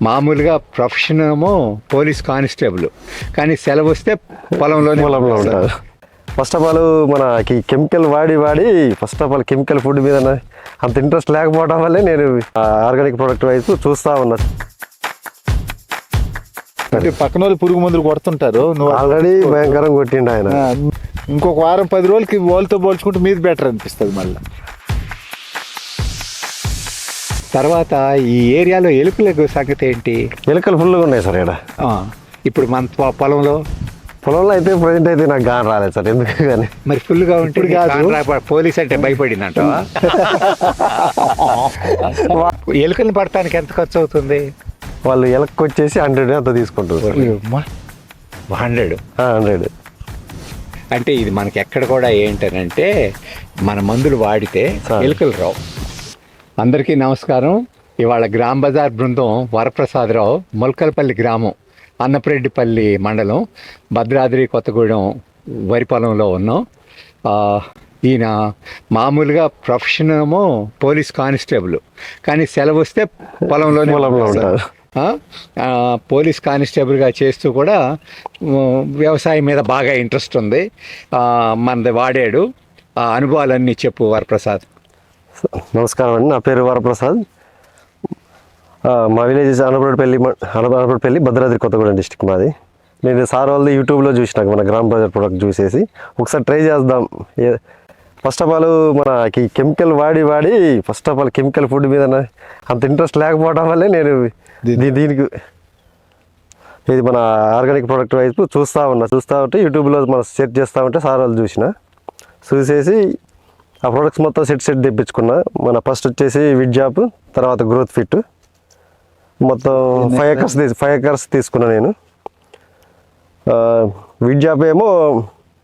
మామూలుగా ప్రొఫెషన్ ఏమో police constable, కానీ సెలవు వస్తే పొలంలో ఉంటారు. ఫస్ట్ ఆఫ్ ఆల్ మనకి కెమికల్ వాడి first of all chemical food మీద అంత ఇంట్రెస్ట్ లేకపోవడం వల్లే నేను ఆర్గానిక్ ప్రొడక్ట్ వైపు చూస్తూ ఉన్నా. అంటే పక్కన వాళ్ళు పురుగు మందులు కొడుతుంటారు, నువ్వు ఆల్రెడీ భయంకరంగా కొట్టిండు ఆయన. ఇంకొక వారం 10 రోజులకి వాళ్ళతో పోల్చుకుంటే మీది బెటర్ అనిపిస్తుంది మళ్ళీ. తర్వాత ఈ ఏరియాలో ఎలుకల సంగతి ఏంటి? ఎలుకలు ఫుల్గా ఉన్నాయి సార్ ఇక్కడ. ఇప్పుడు మన పొలంలో అయితే ప్రజెంట్ అయితే నాకు గాని రాలేదు సార్, ఎందుకు కానీ. మరి ఫుల్గా ఉంటుంది కాదు, పోలీస్ అంటే భయపడిందంట. ఎలుకల్ని పడటానికి ఎంత ఖర్చు అవుతుంది? వాళ్ళు ఎలక్కి వచ్చేసి 100 అంత తీసుకుంటారు. 100 అంటే ఇది మనకి ఎక్కడ కూడా ఏంటనంటే మన మందులు వాడితే ఎలుకలు రావు. అందరికీ నమస్కారం. ఇవాళ గ్రామ బజార్ బృందం వరప్రసాదరావు, మొలకలపల్లి గ్రామం, అన్నప్రెడ్డిపల్లి మండలం, భద్రాద్రి కొత్తగూడెం వరి పొలంలో ఉన్నాం. ఈయన మామూలుగా ప్రొఫెషన్ ఏమో పోలీస్ కానిస్టేబుల్, కానీ సెలవు వస్తే పొలంలో ఉంటారు. పోలీస్ కానిస్టేబుల్గా చేస్తూ కూడా వ్యవసాయం మీద బాగా ఇంట్రెస్ట్ ఉంది. మనది వాడాడు. ఆ అనుభవాలన్నీ చెప్పు వరప్రసాద్. నమస్కారం అండి, నా పేరు వరప్రసాద్. మా విలేజ్ అన్నప్రెడ్డిపల్లి, భద్రాద్రి కొత్తగూడెం డిస్టిక్ మాది. నేను సార్ వాళ్ళది యూట్యూబ్లో చూసినాక మన గ్రామ బజార్ ప్రొడక్ట్ చూసేసి ఒకసారి ట్రై చేద్దాం. ఫస్ట్ ఆఫ్ ఆల్ మనకి కెమికల్ వాడి first of all chemical food మీద అంత ఇంట్రెస్ట్ లేకపోవడం వల్లే నేను దీనికి ఇది మన ఆర్గానిక్ ప్రొడక్ట్ వైపు చూస్తూ ఉంటే యూట్యూబ్లో మనం సెట్ చేస్తూ ఉంటే సార్ వాళ్ళు చూసేసి ఆ ప్రొడక్ట్స్ మొత్తం సెట్ తెప్పించుకున్నా. మన ఫస్ట్ వచ్చేసి విడ్జాప్, తర్వాత గ్రోత్ ఫిట్, మొత్తం 5 ఎకర్స్ తీసుకున్నా నేను. విడ్జాప్ ఏమో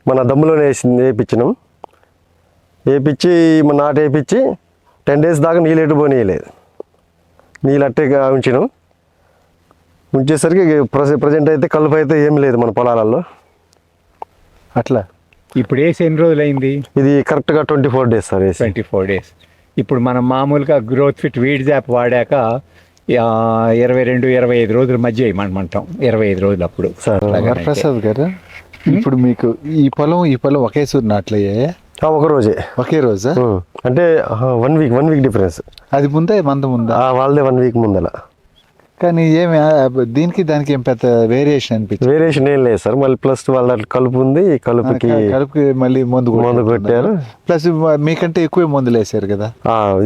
మన దమ్ములోనే వేయించినాం. వేయించి మన నాటు వేయించి 10 days దాకా నీళ్ళు ఎటు పోనీయలేదు, నీళ్ళు అట్టేగా ఉంచేసరికి ప్రజెంట్ అయితే కలుపు అయితే ఏం లేదు మన పొలాలలో. అట్లా ఇప్పుడు వేసి ఎన్ని రోజులు అయింది? ఇది కరెక్ట్గా 24 days సార్. 24 days. ఇప్పుడు మనం మామూలుగా గ్రోత్ ఫిట్ వీడ్ జాప్ వాడాక 22-25 రోజుల మధ్య వేయమంటాం. 25 రోజులు అప్పుడు. వరప్రసాద్ గారు, ఇప్పుడు మీకు ఈ పొలం ఒకే సూరు నాట్లయ్యాయా? ఒకే రోజా? అంటే 1 week డిఫరెన్స్. అది ముందే ముందా? వాళ్ళదే 1 week ముందల. కానీ ఏమి దానికి ఏం పెద్ద వేరియేషన్ అనిపించింది? వేరియేషన్ ఏం లేదు సార్. మళ్ళీ ప్లస్ వాళ్ళ కలుపు ఉంది, కలుపుకి మళ్ళీ మందు కొట్టారు. ప్లస్ మీకంటే ఎక్కువ మందులు వేసారు కదా.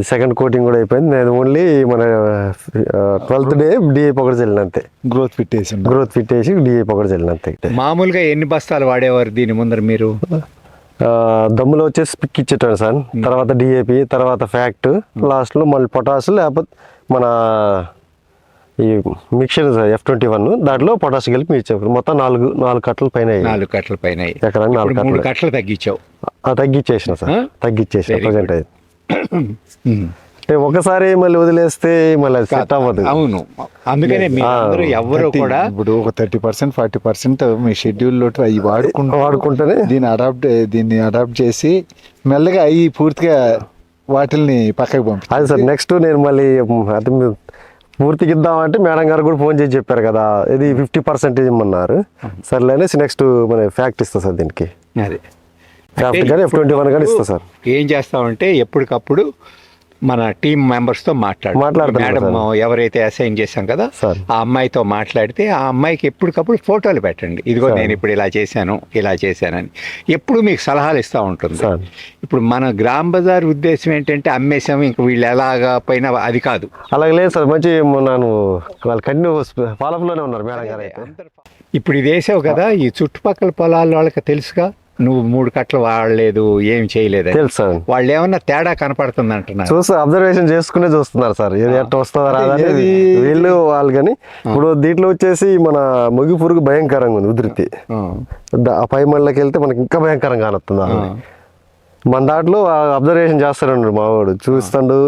సెకండ్ కోటింగ్ కూడా అయిపోయింది. నేను ఓన్లీ మన 12th day DAP ఒకటి చల్లిన అంతే. గ్రోత్ ఫిట్ వేసి DAP ఒకటి చల్లిన అంతే. మామూలుగా ఎన్ని బస్తాలు వాడేవారు దీని ముందర మీరు? దమ్ములో వచ్చేసి పిక్ ఇచ్చేటాను సార్, తర్వాత DAP, తర్వాత ఫ్యాక్ట్, లాస్ట్లో మళ్ళీ పొటాష్, లేకపోతే మన ఈ మిక్చర్ F21 దాంట్లో పొటాష్ కలిపి ఇచ్చారు. మొత్తం 4 కట్టల పైన. 4 కట్టల పైన ఎకరానికి 4 కట్టలు. 3 కట్టలు తగ్గించావు? తగ్గించేసిన సార్, తగ్గించేసిన ప్రజెంట్ అయితే. అంటే ఒకసారి మళ్ళీ వదిలేస్తే మళ్ళీ సెట్ అవ్వదు. అవును, అందుకనే ఎవరు కూడా ఇప్పుడు ఒక 30% 40% మీ షెడ్యూల్లో అవి వాడుకుంటేనే దీన్ని అడాప్ట్ చేసి మెల్లగా అవి పూర్తిగా వాటిల్ని పక్కకు పంపి. అది సార్ నెక్స్ట్ నేను మళ్ళీ అది పూర్తికి ఇద్దామంటే మేడం గారు కూడా ఫోన్ చేసి చెప్పారు కదా, ఇది 50% ఇమ్మన్నారు. సర్లేనేసి నెక్స్ట్ మన ఫ్యాక్ట్ ఇస్తా సార్ దీనికి. అదే ఫ్యాక్ట్ కానీ F21 కానీ ఇస్తా సార్. ఏం చేస్తామంటే ఎప్పటికప్పుడు మన టీం మెంబర్స్తో మాట్లాడతాం. మేడం ఎవరైతే అసైన్ చేశాం కదా ఆ అమ్మాయితో మాట్లాడితే ఆ అమ్మాయికి ఎప్పటికప్పుడు ఫోటోలు పెట్టండి, ఇదిగో నేను ఇప్పుడు ఇలా చేశానని ఎప్పుడు మీకు సలహాలు ఇస్తూ ఉంటుంది. ఇప్పుడు మన గ్రామ బజార్ ఉద్దేశం ఏంటంటే అమ్మేసాము ఇంక వీళ్ళు ఎలాగా పైన అది కాదు. అలాగే లేదు సార్, మంచి నన్ను వాళ్ళు కంటిన్యూ ఫాలోఅప్లోనే ఉన్నారు మేడం గారు. ఇప్పుడు ఇది వేసావు కదా, ఈ చుట్టుపక్కల పొలాల వాళ్ళకి తెలుసుగా నువ్వు 3 కట్టలు వాడలేదు, ఏం చేయలేదు తెలుసు సార్. వాళ్ళు ఏమన్నా తేడా కనపడుతుంది అంటున్నారు. చూస్తే అబ్జర్వేషన్ చేసుకునే చూస్తున్నారు సార్, ఏది ఎట్లా వస్తుందా రాదని వీళ్ళు వాళ్ళు. కానీ ఇప్పుడు దీంట్లో వచ్చేసి మన మొగి పురుగు భయంకరంగా ఉంది, ఉధృతి. ఆ పై మళ్ళకి వెళ్తే మనకి ఇంకా భయంకరంగా కానొస్తుంది. మన దాంట్లో అబ్జర్వేషన్ చేస్తాడు మా వాడు, చూస్తాడు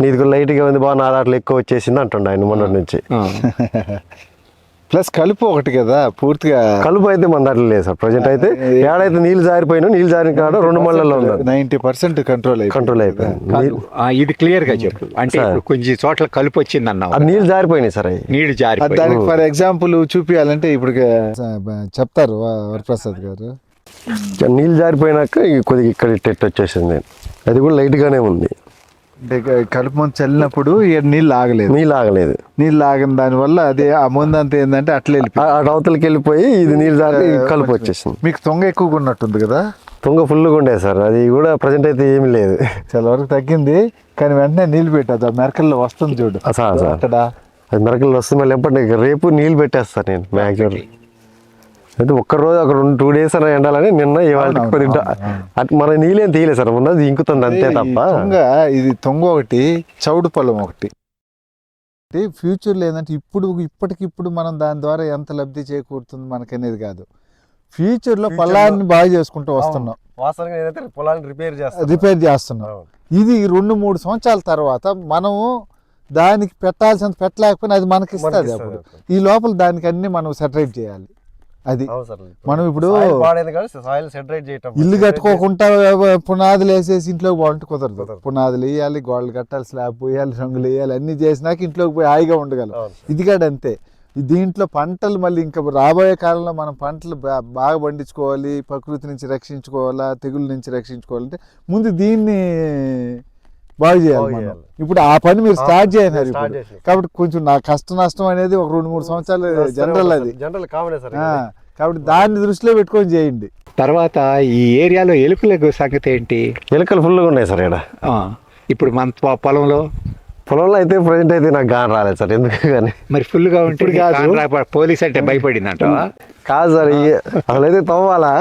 నీది లైట్గా ఉంది బాగా, నా దాంట్లో ఎక్కువ వచ్చేసింది అంటుండ ఆయన మొన్నటి నుంచి. ప్లస్ కలుపు ఒకటి కదా పూర్తిగా. కలుపు అయితే మన దాంట్లో లేదు సార్. ప్రజెంట్ అయితే ఏడైతే నీళ్ళు జారిపోయినా నీళ్ళు జారిన కాడ 2 మళ్ళలో ఉంది. 90% కంట్రోల్ అయిపోయింది. ఇది క్లియర్ గా చెప్పు. అంటే ఇప్పుడు కొంచెం చోట్ల కలుపు వచ్చింది అన్నావు. అది నీళ్ళు జారిపోయినాయి సార్. నీళ్ళు జారి దానికి ఫర్ ఎగ్జాంపుల్ చూపించాలంటే ఇప్పుడు చెప్తారు వరప్రసాద్ గారు. నీళ్ళు జారిపోయినాక కొద్దిగా ఇక్కడ టెట్ వచ్చేసింది. అది కూడా లైట్ గానే ఉంది. కలుపు మందు చల్లినప్పుడు నీళ్ళు ఆగలేదు. నీళ్ళు ఆగిన దానివల్ల అదే ఆ ముందు అంతా ఏంటంటే అట్లా అవతలకి వెళ్ళిపోయి ఇది నీళ్ళు జారి కలుపు వచ్చేసింది. మీకు తొంగ ఎక్కువగా ఉన్నట్టుంది కదా? తొంగ ఫుల్గా ఉండే సార్. అది కూడా ప్రజెంట్ అయితే ఏమీ లేదు, చాలా వరకు తగ్గింది. కానీ వెంటనే నీళ్ళు పెట్టదు. ఆ మెరకల్లో వస్తుంది చూడు అక్కడ. అది మెరకల్లో వస్తుంది. మళ్ళీ ఎప్పటి రేపు నీళ్ళు పెట్టేస్తాను నేను మ్యాక్సిమం. అయితే ఒక్కరోజు ఒక 2 days అలా ఎండాలని నిన్న ఇవాళ మన నీళ్ళేం తీయలేదు సార్. ఉన్నది ఇంకుతుంది అంతే తప్ప. ఇది తొంగ ఒకటి, చౌడు పొలం ఒకటి. ఫ్యూచర్లో ఏంటంటే ఇప్పటికిప్పుడు మనం దాని ద్వారా ఎంత లబ్ధి చేకూరుతుంది మనకనేది కాదు. ఫ్యూచర్లో పొలాన్ని బాగా చేసుకుంటూ వస్తున్నాం. పొలాన్ని రిపేర్ చేస్తున్నాం. ఇది 2-3 సంవత్సరాల తర్వాత మనము దానికి పెట్టాల్సినంత పెట్టలేకపోయినా అది మనకి ఇస్తుంది. అప్పుడు ఈ లోపల దానికి అన్ని మనం సెటరేట్ చేయాలి. అది మనం ఇప్పుడు ఇల్లు కట్టుకోకుండా పునాదులు వేసేసి ఇంట్లోకి పోవాలంటే కుదరదు. పునాదులు వేయాలి, గోడలు కట్టాలి, స్లాబ్ వేయాలి, రంగులు వేయాలి, అన్ని చేసినాక ఇంట్లోకి పోయి హాయిగా ఉండగలం. ఇది కూడా అంతే. దీంట్లో పంటలు మళ్ళీ ఇంకా రాబోయే కాలంలో మనం పంటలు బాగా పండించుకోవాలి, ప్రకృతి నుంచి రక్షించుకోవాలా, తెగుళ్ళ నుంచి రక్షించుకోవాలంటే ముందు దీన్ని బాగు చేయాలి మనం. ఇప్పుడు ఆ పని మీరు స్టార్ట్ చేయన్నారు ఇప్పుడు. కాబట్టి కొంచెం నా కష్ట నష్టం అనేది ఒక 2-3 సంవత్సరాలు జనరల్. అది కాబట్టి దాన్ని దృష్టిలో పెట్టుకొని చేయండి. తర్వాత ఈ ఏరియాలో ఎలుకల సంగతి ఏంటి? ఎలుకలు ఫుల్గా ఉన్నాయి సార్ ఇక్కడ. ఇప్పుడు మన పొలంలో అయితే ప్రజెంట్ అయితే నాకు గాని రాలేదు సార్. ఎందుకు కానీ మరి ఫుల్గా ఉంటే పోలీస్ అంటే భయపడిందంట. కాదు సార్, అసలు అయితే తవ్వాలా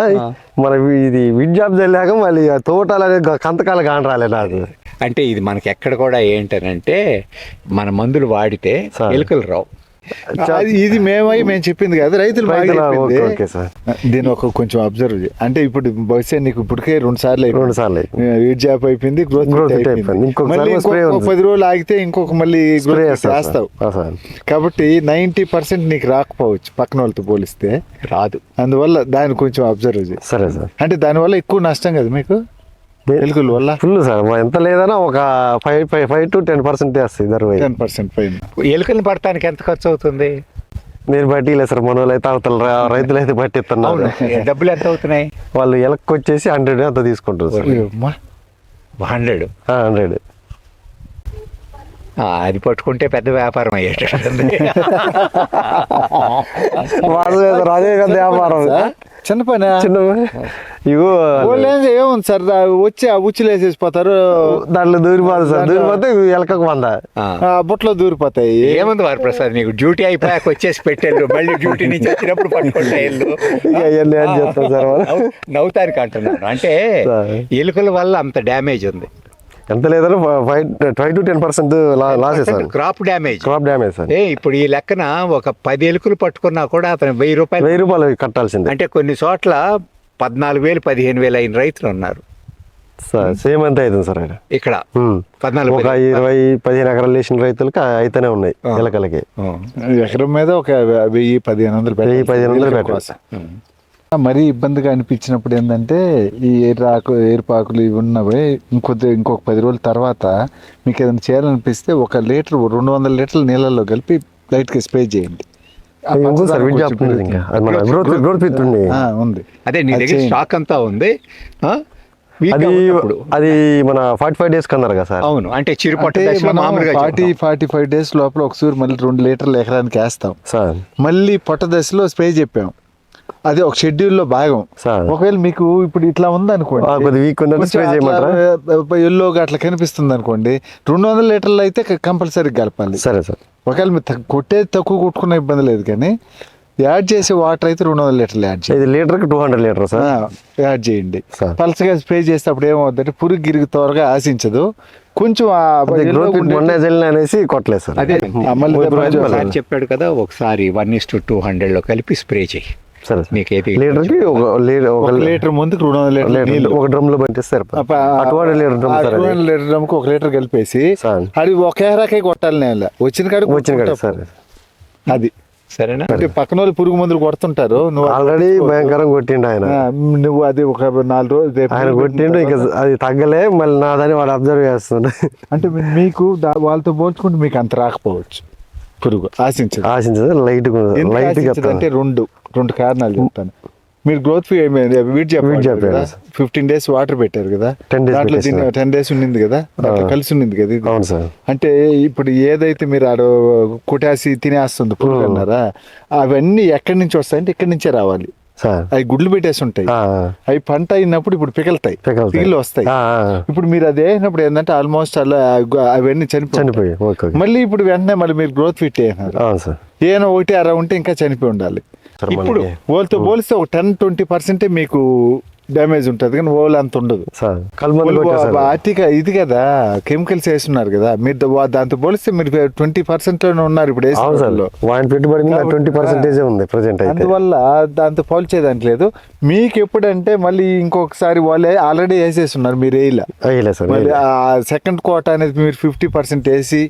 మన ఇది విడ్ జాబ్ వెళ్ళాక మళ్ళీ తోటలు అనేది కంతకాల గాని రాలేదు నాకు. అంటే ఇది మనకి ఎక్కడ కూడా ఏంటనంటే మన మందులు వాడితే ఎలుకలు రావు. ఇది మేము చెప్పింది కాదు, రైతులు. దీన్ని ఒక కొంచెం అబ్జర్వ్ చేయి. అంటే ఇప్పుడు బహుశా నీకు ఇప్పటికే 2 సార్లు వీడ్ జాబ్ అయిపోయింది, గ్రోత్ అయిపోయింది. 10 రోజులు ఆగితే ఇంకొక మళ్ళీ చేస్తావు. కాబట్టి 90% నీకు రాకపోవచ్చు పక్కన వాళ్ళతో పోలిస్తే. రాదు. అందువల్ల దాన్ని కొంచెం అబ్జర్వ్ చేయి. సరే సార్. అంటే దానివల్ల ఎక్కువ నష్టం కదా మీకు ఎలుకల వల్ల? Full sir. ఎంత లేదన్నా ఒక 5 to 10% వస్తుంది. 10% పైన. ఎలుకలు పడటానికి ఎంత ఖర్చు అవుతుంది? నేను బట్టిలే సార్. మన వాళ్ళు అయితే అవతల రైతులు అయితే పట్టిస్తున్నారు. డబ్బులు ఎంత అవుతున్నాయి? వాళ్ళు ఎలక్కి వచ్చేసి 100 అంత తీసుకుంటారు సార్. 100 అది పట్టుకుంటే పెద్ద వ్యాపారం అయ్యేటట్టుంది. అదే పెద్ద వ్యాపారం. చిన్న పని ఇగో ఏముంది సార్, వచ్చి ఆ ఉచ్చులు వేసేసిపోతారు, దాంట్లో దూరిపోదు సార్. దూరిపోతే ఎలకకు 100 బుట్టలో దూరిపోతాయి. ఏముంది వరప్రసాద్, నీకు డ్యూటీ అయిపోయాక వచ్చేసి పెట్టేళ్ళు, మళ్ళీ డ్యూటీ నుంచి వచ్చినప్పుడు పట్టుకుంటాయి. చెప్తాను సార్. నవ్వుతానికి అంటున్నాను. అంటే ఎలుకల వల్ల అంత డ్యామేజ్ ఉంది. ఎంత లేదని 5 to 10% loss sir. Crop damage sir. ఇప్పుడు ఈ లెక్కన ఒక 10 ఎలుకలు పట్టుకున్నా కూడా అతను 1000 రూపాయలు కట్టాల్సింది. అంటే కొన్ని చోట్ల 14,000 15,000 అయిన రైతులు ఉన్నారు సార్. సేమ్ ఎంత అవుతుంది సార్ ఇక్కడ? 14 ఒక 20-15 ఎకరాలు వేసిన రైతులకి అయితేనే ఉన్నాయి ఎలకలకి. ఎకరం మీద ఒక 1000-1500 పెట్టాలి. మరీ ఇబ్బందిగా అనిపించినప్పుడు ఏంటంటే ఈ ఏరుపాకులు ఇవి ఉన్నవి ఇంకొక 10 రోజుల తర్వాత మీకు ఏదైనా చేయాలనిపిస్తే 1 లీటర్ 200 లీటర్ల నీళ్ళల్లో కలిపి లైట్గా స్ప్రే చేయండి. ఉంది. అదే నీ దగ్గర స్టాక్ అంతా ఉంది. అది మన 45 days కన్నారు కదా సార్. అవును. అంటే చిరుపట్టు 45 days లోపల ఒకసారి మళ్ళీ 2 లీటర్లు ఎకరానికి వేస్తాం సార్. మళ్ళీ పొట్ట దశలో స్ప్రే చెప్పాం. అది ఒక షెడ్యూల్లో భాగం. ఒకవేళ మీకు ఇప్పుడు ఇట్లా ఉంది అనుకోండి, ఎల్లోగా అట్లా కనిపిస్తుంది అనుకోండి, 200 లీటర్లు అయితే కంపల్సరీ కలపాలి. సరే సార్. ఒకవేళ మీరు కొట్టేది తక్కువ కొట్టుకున్న ఇబ్బంది లేదు, కానీ యాడ్ చేసే వాటర్ అయితే 200 లీటర్లు యాడ్ చేయండి. లీటర్కి 200 లీటర్స్ యాడ్ చేయండి. పలసగా స్ప్రే చేస్తే అప్పుడు ఏమవుతుందంటే పురుగు గిరిగి త్వరగా ఆశించదు. కొంచెం అనేసి కొట్టలేదు సార్. అదే చెప్పాడు కదా, ఒకసారి 1:200 లో కలిపి స్ప్రే చేయి. లీటర్కి 1 లీటర్ ముందుకు 200 లీటర్ ఒక డ్రమ్ లో పట్టిస్తారు. 200 లీటర్ డ్రమ్ కు 1 లీటర్ కలిపేసి అది 1 ఎకరాకే కొట్టాలి. నేల వచ్చిన కాడ సార్. అది సరేనా? అంటే పక్కన వాళ్ళు పురుగు మందులు కొడుతుంటారు, నువ్వు ఆల్రెడీ భయంకరంగా కొట్టిండు ఆయన. నువ్వు అది ఒక 4 రోజులు రేపు ఆయన కొట్టిండు, ఇక అది తగ్గలే, మళ్ళీ నాదని వాడు అబ్జర్వ్ చేస్తుండే. అంటే మీకు వాళ్ళతో పోల్చుకుంటే మీకు అంత రాకపోవచ్చు పురుగు, ఆశించదు. ఆశించదు, లైట్గా ఎందుకు లైట్గా ఆశించదు అంటే రెండు కారణాలు చెప్తాను. మీరు గ్రోత్ వీడ్ చెప్పారు 15 days వాటర్ పెట్టారు కదా, 10 days దాంట్లో పెట్టేసిన. 10 days ఉన్నింది కదా, దాంట్లో కలిసి ఉన్నింది కదా ఇది. అవును సార్. అంటే ఇప్పుడు ఏదైతే మీరు ఆడ కుటాసి తినేస్తుంది పురుగు అన్నారా, అవన్నీ ఎక్కడి నుంచి వస్తాయంటే ఇక్కడి నుంచే రావాలి. సార్ అవి గుడ్లు పెట్టేసి ఉంటాయి, అవి పంట అయినప్పుడు ఇప్పుడు పిగలుతాయి, పిగిలి వస్తాయి. ఇప్పుడు మీరు అదే అయినప్పుడు ఏంటంటే ఆల్మోస్ట్ అలా అవన్నీ చనిపోయి ఓకే. మళ్ళీ ఇప్పుడు వెంటనే మళ్ళీ మీరు గ్రోత్ ఫిట్ అయినారు. అవును సార్. ఏమైనా 1-2 ఉంటే ఇంకా చనిపోయి ఉండాలి. ఇప్పుడు వాళ్ళతో పోలిస్తే ఒక 10-20% మీకు డ్యామేజ్ ఉంటుంది, కానీ ఓల్ అంత ఉండదు. ఇది కదా కెమికల్స్ వేస్తున్నారు కదా మీరు, దాంతో పోలిస్తే మీరు 20% లోనే ఉన్నారు ఇప్పుడు పెట్టుబడి 20% ఉంది ప్రెజెంట్. అందువల్ల దాంతో పోల్చేదానికి లేదు. మీకు ఎప్పుడంటే మళ్ళీ ఇంకొకసారి వాళ్ళే ఆల్రెడీ వేసేస్తున్నారు, మీరు వేయలే. మళ్ళీ ఆ సెకండ్ కోట అనేది మీరు 50% వేసి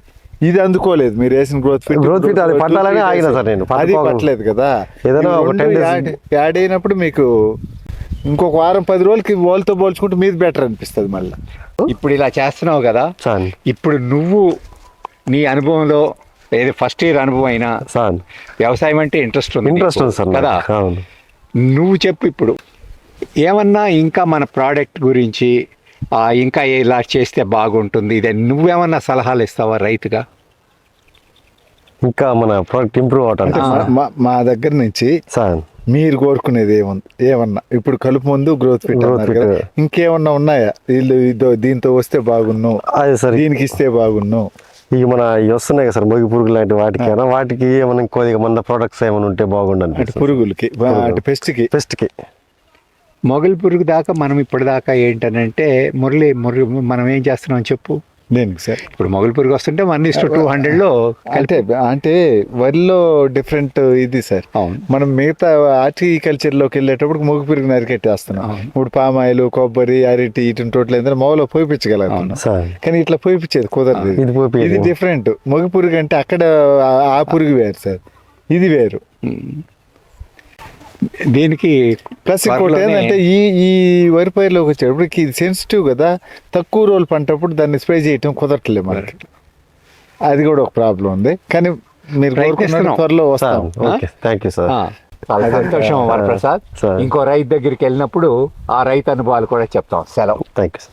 ఇది అందుకోలేదు, మీరు వేసిన గ్రోత్ ఫిట్ అది పట్టాలని ఆగిన సార్ నేను. అది పట్టలేదు కదా, యాడ్ అయినప్పుడు మీకు ఇంకొక వారం 10 రోజులకి వాళ్ళతో పోల్చుకుంటే మీది బెటర్ అనిపిస్తుంది మళ్ళీ. ఇప్పుడు ఇలా చేస్తున్నావు కదా, ఇప్పుడు నువ్వు నీ అనుభవంలో ఏది ఫస్ట్ ఇయర్ అనుభవం అయినా వ్యవసాయం అంటే ఇంట్రెస్ట్ ఉంది సార్ కదా, నువ్వు చెప్పు ఇప్పుడు ఏమన్నా ఇంకా మన ప్రోడక్ట్ గురించి ఇంకా ఇలా చేస్తే బాగుంటుంది, ఇదే నువ్వేమన్నా సలహాలు ఇస్తావా రైతుగా? ఇంకా మన ప్రోడక్ట్ ఇంప్రూవ్ అవటానికి మా దగ్గర నుంచి మీరు కోరుకునేది ఏమన్నా ఇప్పుడు కలుపు ముందు గ్రోత్ ఫిట్ ఇంకేమన్నా ఉన్నాయా, వీళ్ళు దీంతో వస్తే బాగున్నావు, దీనికి ఇస్తే బాగున్నావు? ఇక మన వస్తున్నాయి కదా సార్ మొగి పురుగు లాంటి వాటికి ఏమైనా కొద్దిగా మన ప్రోడక్ట్స్ ఏమైనా ఉంటే బాగుండదు. పురుగులకి పెస్ట్కి మొగలి పురుగు దాకా మనం ఇప్పటిదాకా ఏంటనంటే మురళి మనం ఏం చేస్తున్నాం చెప్పు. దేనికి సార్? ఇప్పుడు మొగలి పురుగు వస్తుంటే 1:200లో అంటే వరిలో డిఫరెంట్ ఇది సార్. మనం మిగతా హార్టికల్చర్లోకి వెళ్ళేటప్పుడు మొగ పురుగు నరికెట్టేస్తున్నాం. ఇప్పుడు పామాయిల్, కొబ్బరి, అరటి ఇటు తోటలు ఏంటంటే మొగలో పోయిపించగలుగుతున్నాం, కానీ ఇట్లా పోయిపించేది కుదరదు. ఇది డిఫరెంట్. మొగ పురుగు అంటే అక్కడ ఆ పురుగు వేరు సార్, ఇది వేరు. దీనికి ప్లస్ ఇంకోటి ఏంటంటే ఈ వరి పైరులోకి వచ్చేటప్పటికి ఇది సెన్సిటివ్ కదా, తక్కువ రోజులు పంటప్పుడు దాన్ని స్ప్రే చేయటం కుదరట్లేదు మనకి, అది కూడా ఒక ప్రాబ్లం ఉంది. కానీ మీరు త్వరలో వస్తాం. చాలా సంతోషం వరప్రసాద్. ఇంకో రైతు దగ్గరికి వెళ్ళినప్పుడు ఆ రైతు అనుభవాలు కూడా చెప్తాం. సెలవు. Thank you.